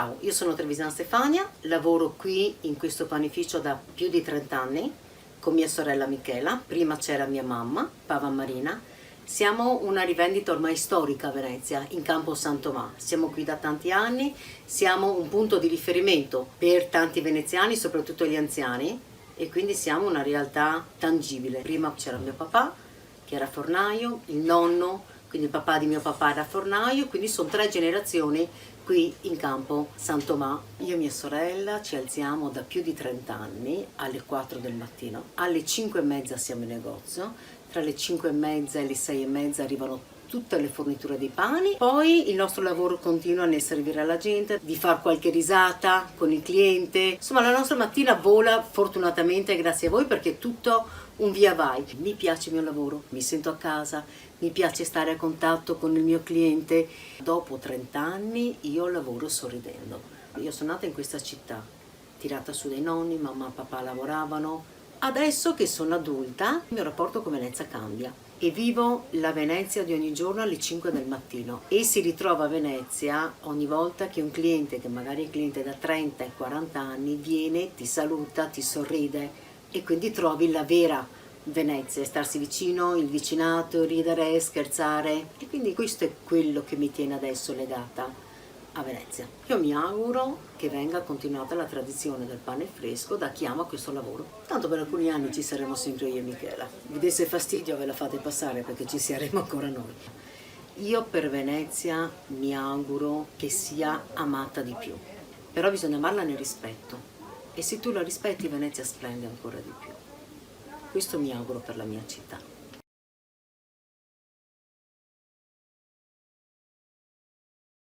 Ciao, io sono Trevisan Stefania, lavoro qui in questo panificio da più di 30 anni con mia sorella Michela. Prima c'era mia mamma, Pava Marina. Siamo una rivendita ormai storica a Venezia, in Campo San Tomà. Siamo qui da tanti anni, siamo un punto di riferimento per tanti veneziani, soprattutto gli anziani, e quindi siamo una realtà tangibile. Prima c'era mio papà, che era fornaio, il nonno, quindi il papà di mio papà era fornaio, quindi sono 3 generazioni qui in Campo San Tomà. Io e mia sorella ci alziamo da più di 30 anni alle 4 del mattino. Alle 5 e mezza siamo in negozio, tra le 5 e mezza e le 6 e mezza arrivano tutte le forniture dei pani. Poi il nostro lavoro continua nel servire alla gente, di far qualche risata con il cliente. Insomma, la nostra mattina vola fortunatamente grazie a voi, perché è tutto un via vai. Mi piace il mio lavoro, mi sento a casa, mi piace stare a contatto con il mio cliente. Dopo 30 anni io lavoro sorridendo. Io sono nata in questa città, tirata su dai nonni, mamma e papà lavoravano. Adesso che sono adulta, il mio rapporto con Venezia cambia e vivo la Venezia di ogni giorno alle 5 del mattino, e si ritrova a Venezia ogni volta che un cliente, che magari è cliente da 30 e 40 anni, viene, ti saluta, ti sorride, e quindi trovi la vera Venezia, starsi vicino, il vicinato, ridere, scherzare, e quindi questo è quello che mi tiene adesso legata a Venezia. Io mi auguro che venga continuata la tradizione del pane fresco da chi ama questo lavoro. Tanto per alcuni anni ci saremo sempre io e Michela. Vi desse fastidio ve la fate passare, perché ci saremo ancora noi. Io per Venezia mi auguro che sia amata di più, però bisogna amarla nel rispetto, e se tu la rispetti Venezia splende ancora di più. Questo mi auguro per la mia città.